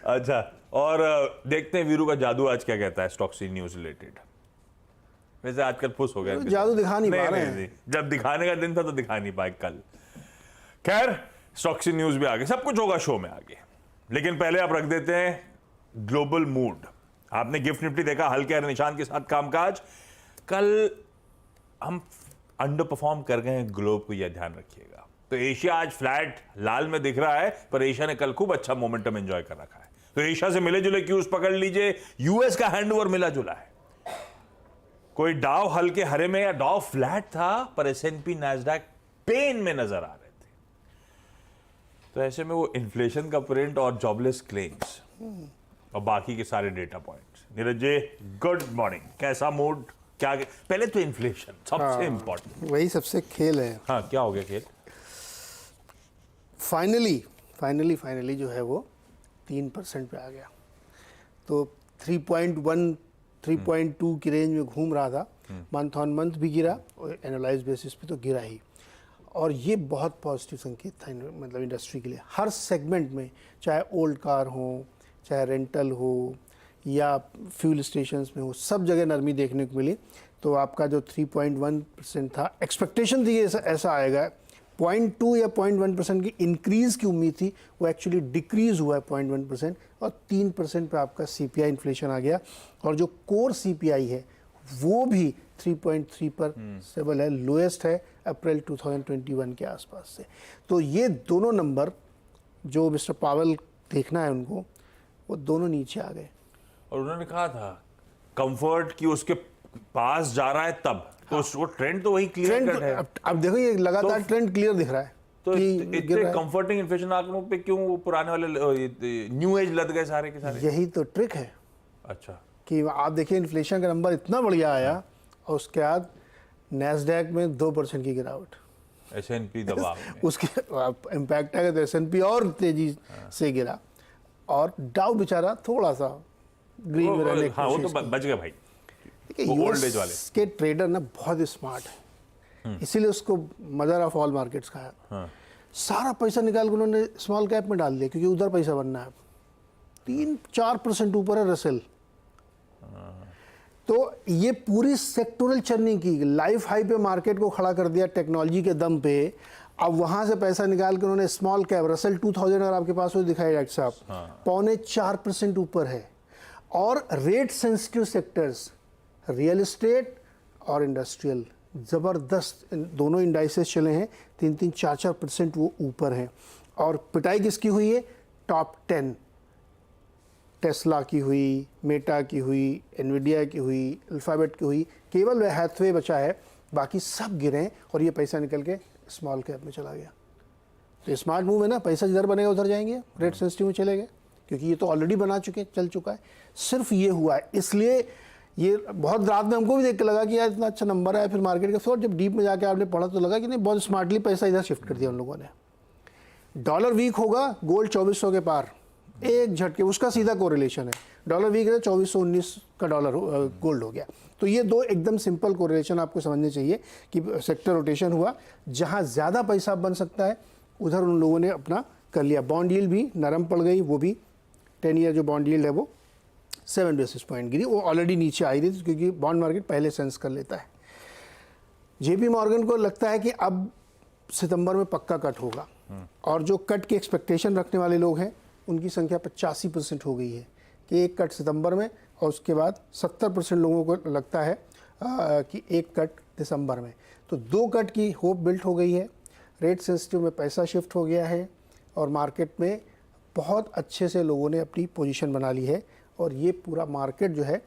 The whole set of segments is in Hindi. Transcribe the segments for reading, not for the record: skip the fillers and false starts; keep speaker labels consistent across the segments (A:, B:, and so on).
A: अच्छा, और देखते हैं वीरू का जादू आज क्या कहता है स्टॉक्सी न्यूज रिलेटेड। वैसे आजकल फुस हो गया,
B: जादू दिखा नहीं पा रहे हैं।
A: जब दिखाने का दिन था तो दिखा नहीं पाए कल। खैर, स्टॉक्सी न्यूज भी आगे, सब कुछ होगा शो में आगे, लेकिन पहले आप रख देते हैं ग्लोबल मूड। आपने गिफ्ट निफ्टी देखा, हल्के निशान के साथ कामकाज। कल हम अंडर परफॉर्म कर गए हैं ग्लोब को, यह ध्यान रखिएगा। तो एशिया आज फ्लैट लाल में दिख रहा है, पर एशिया ने कल खूब अच्छा मोमेंटम एंजॉय कर रखा है। तो एशिया से मिले जुले क्यूज पकड़ लीजिए। यूएस का हैंडओवर मिला जुला है। कोई डाव हल्के हरे में या डाव फ्लैट था, पर एसएनपी नैस्डैक पेन में नजर आ रहे थे। तो ऐसे में वो इन्फ्लेशन का प्रिंट और जॉबलेस क्लेम्स और बाकी के सारे data points. Neeraj ji, good morning. कैसा मूड? क्या पहले तो इन्फ्लेशन सबसे इंपॉर्टेंट,
B: वही सबसे खेल है।
A: हाँ, क्या हो गया खेल?
B: फाइनली जो है वो 3% पे आ गया। तो 3.1 3.2 की रेंज में घूम रहा था। मंथ ऑन मंथ भी गिरा और एनालाइज बेसिस पे तो गिरा ही। और ये बहुत पॉजिटिव संकेत था मतलब इंडस्ट्री के लिए। हर सेगमेंट में, चाहे ओल्ड कार हो, चाहे रेंटल हो या फ्यूल स्टेशंस में हो, सब जगह नरमी देखने को मिली। तो आपका जो 3.1% था, एक्सपेक्टेशन थी ऐसा आएगा। 0.2 या 0.1% की इंक्रीज़ की उम्मीद थी, वो एक्चुअली डिक्रीज़ हुआ है 0.1%। और 3% पे आपका सीपीआई इन्फ्लेशन आ गया। और जो कोर सीपीआई है वो भी 3.3 पर स्टेबल है, लोएस्ट है अप्रैल 2021 के आसपास से। तो ये दोनों नंबर जो मिस्टर पावेल देखना है उनको, वो दोनों नीचे आ गए।
A: और उन्होंने कहा था कंफर्ट की उसके पास जा रहा है तब, तो वो ट्रेंड तो वही क्लियर कट है।
B: अब देखो ये लगातार ट्रेंड क्लियर दिख रहा है।
A: तो इतने कंफर्टिंग इन्फ्लेशन आंकड़ों पे क्यों पुराने वाले न्यू एज लद गए सारे के सारे?
B: यही तो ट्रिक है।
A: अच्छा, कि
B: आप देखिए इन्फ्लेशन का नंबर इतना बढ़िया आया और उसके बाद नैस्डैक में 2% की गिरावट,
A: एसएनपी दबाव में
B: उसके इम्पैक्ट आएगा तो एसएनपी और तेजी से गिरा। और डाउ बेचारा थोड़ा सा ग्रीन में रहने की
A: वो तो बच गया भाई।
B: यूएस के ट्रेडर ना बहुत स्मार्ट है, इसीलिए उसको मदर ऑफ ऑल मार्केट्स कहा है। सारा पैसा निकाल के उन्होंने स्मॉल कैप में डाल दिया, क्योंकि उधर पैसा बनना है। 3-4% ऊपर है रसेल। तो ये पूरी सेक्टोरल चर्निंग की, लाइफ हाई पे मार्केट को खड़ा कर दिया टेक्नोलॉजी के दम पे। अब वहां से पैसा निकाल के उन्होंने स्मॉल कैप, रसेल 2000 अगर आपके पास हो दिखाई डॉक्टर साहब, 3.25% ऊपर है। और rate sensitive sectors, real estate और इंडस्ट्रियल, ज़बरदस्त दोनों इंडाइसेस चले हैं, 3-4% वो ऊपर हैं। और पिटाई किसकी हुई है? टॉप 10, टेस्ला की हुई, मेटा की हुई, एनवीडिया की हुई, अल्फाबेट की हुई, केवल वह हैथवे बचा है, बाकी सब गिरे हैं। और ये पैसा निकल के स्मॉल कैप में चला गया। तो स्मार्ट मूव है ना, पैसा जिधर बनेगा उधर जाएंगे, रेट सेंसिटिव में चले गए, क्योंकि ये तो ऑलरेडी बना चुके, चल चुका है। सिर्फ ये हुआ है, इसलिए ये बहुत रात में हमको भी देख के लगा कि यार इतना अच्छा नंबर है। फिर मार्केट का फिर जब डीप में जाके आपने पढ़ा तो लगा कि नहीं, बहुत स्मार्टली पैसा इधर शिफ्ट कर दिया उन लोगों ने। डॉलर वीक होगा, गोल्ड 2400 के पार, एक झटके, उसका सीधा कोरिलेशन है। डॉलर वीक है, 2419 का डॉलर गोल्ड हो गया। तो ये दो एकदम सिंपल कोरिलेशन आपको समझने चाहिए कि सेक्टर रोटेशन हुआ, जहाँ ज़्यादा पैसा बन सकता है उधर उन लोगों ने अपना कर लिया। बॉन्ड यील्ड भी नरम पड़ गई, वो भी 10 ईयर जो बॉन्ड यील्ड है वो 7 बेसिस पॉइंट गिरी। वो ऑलरेडी नीचे आई थी, क्योंकि बॉन्ड मार्केट पहले सेंस कर लेता है। जेपी मॉर्गन को लगता है कि अब सितंबर में पक्का कट होगा, और जो कट की एक्सपेक्टेशन रखने वाले लोग हैं उनकी संख्या 85% हो गई है कि एक कट सितंबर में, और उसके बाद 70% लोगों को लगता है कि एक कट दिसंबर में। तो 2 कट की होप बिल्ट हो गई है। रेट सेंसिटिव में पैसा शिफ्ट हो गया है, और मार्केट में बहुत अच्छे से लोगों ने अपनी पोजीशन बना ली है। और ये पूरा मार्केट जो है,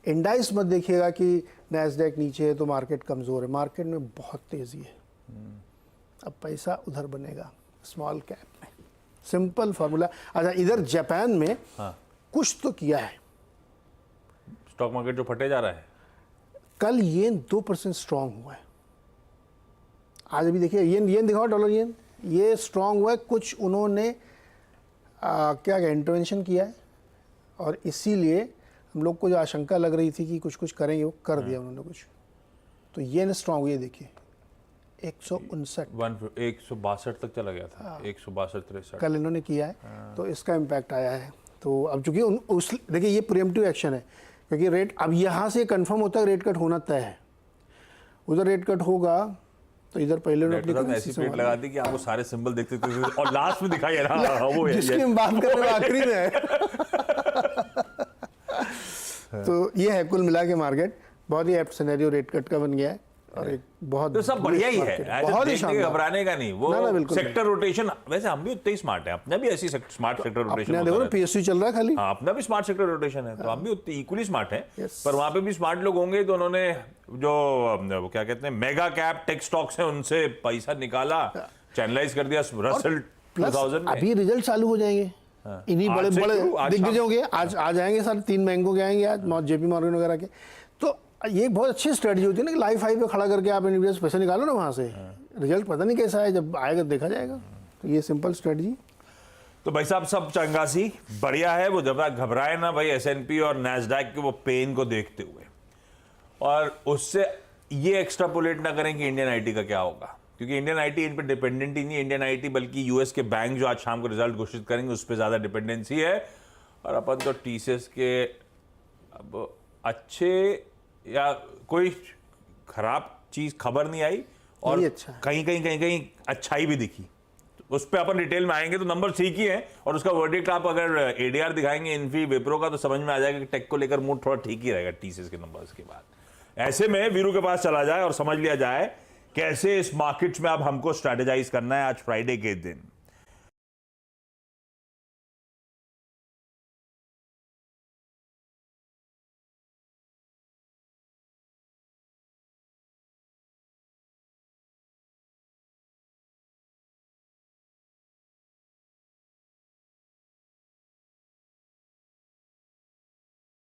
B: इंडाइस मत देखिएगा कि नैस्डैक नीचे है तो मार्केट कमज़ोर है, मार्केट में बहुत तेज़ी है। अब पैसा उधर बनेगा, स्मॉल कैप में, सिंपल फार्मूला। अच्छा, इधर जापान में कुछ तो किया है,
A: स्टॉक मार्केट जो फटे जा रहा है।
B: कल येन 2% स्ट्रांग हुआ है। आज अभी देखिए येन दिखाओ, डॉलर येन, ये स्ट्रांग हुआ है। कुछ उन्होंने क्या इंटरवेंशन किया है, और इसीलिए हम लोग को जो आशंका लग रही थी कि कुछ कुछ करेंगे, वो कर दिया उन्होंने कुछ। तो येन स्ट्रांग हुई है, देखिए 162
A: 162 तक चला गया था। 162-163
B: कल इन्होंने किया है। तो इसका इम्पैक्ट आया है तो अब चूंकि उस देखिए ये प्रिएम्प्टिव एक्शन है, क्योंकि रेट अब यहाँ से कंफर्म होता है रेट कट होना तय है, उधर रेट कट होगा तो इधर पहले नोट
A: डॉक्टर साहब ने ऐसी प्लेट लगा दी कि आपको सारे सिंबल देखते थे और लास्ट में दिखाई रहा वो है
B: जिसकी हम बात कर रहे हैं आखिरी में है। तो ये है कुल मिला के मार्केट बहुत ही एप्ट सिनेरियो रेट कट का बन गया है और एक बहुत
A: तो सब बढ़िया ही है,
B: बहुत ही
A: देखने के घबराने का नहीं। वो
B: ना, बिल्कुल
A: सेक्टर रोटेशन, वैसे हम भी उतने ही स्मार्ट है, अपना भी ऐसी स्मार्ट सेक्टर रोटेशन
B: देखो ना पीएसयू चल रहा है खाली।
A: हाँ, अपना भी स्मार्ट सेक्टर रोटेशन है, तो हम भी उतने इक्वली स्मार्ट हैं।
B: Yes.
A: पर वहां पे भी स्मार्ट लोग होंगे तो उन्होंने जो वो क्या कहते हैं मेगा कैप टेक स्टॉक्स हैं उनसे पैसा निकाला, चैनलाइज कर दिया रसल 2000 में।
B: अभी रिजल्ट चालू हो जाएंगे इन्हीं बड़े बड़े दिग्गजों के, आज आ जाएंगे सर, 3 बैंकों के आएंगे आज, जेपी मॉर्गन वगैरह के। तो ये बहुत अच्छी स्ट्रेटजी होती है ना कि लाइफ हाई पे खड़ा करके आप इन्वेस्ट पैसे निकालो ना वहाँ से, रिजल्ट पता नहीं कैसा है, जब आएगा देखा जाएगा। तो ये सिंपल स्ट्रेटजी।
A: तो भाई साहब सब चंगासी बढ़िया है, वो जब घबराए ना भाई S&P और नैस्डैक के वो पेन को देखते हुए, और उससे ये एक्स्ट्रापोलेट ना करें कि इंडियन आईटी का क्या होगा, क्योंकि इंडियन आईटी इन पर डिपेंडेंट ही नहीं है। इंडियन आईटी बल्कि यूएस के बैंक जो आज शाम को रिजल्ट घोषित करेंगे उस पर ज्यादा डिपेंडेंसी है। और अपन तो टीसीएस के अब अच्छे या कोई खराब चीज खबर नहीं आई, और
B: अच्छा
A: कहीं अच्छाई भी दिखी। उस पर अपन डिटेल में आएंगे। तो नंबर ठीक ही है, और उसका वर्डिक्ट आप अगर एडीआर दिखाएंगे इन्फी विप्रो का तो समझ में आ जाएगा कि टेक को लेकर मूड थोड़ा ठीक ही रहेगा टीसीएस के नंबर्स के बाद। ऐसे में वीरू के पास चला जाए और समझ लिया जाए कैसे इस मार्केट्स में अब हमको स्ट्रेटेजाइज करना है आज फ्राइडे के दिन।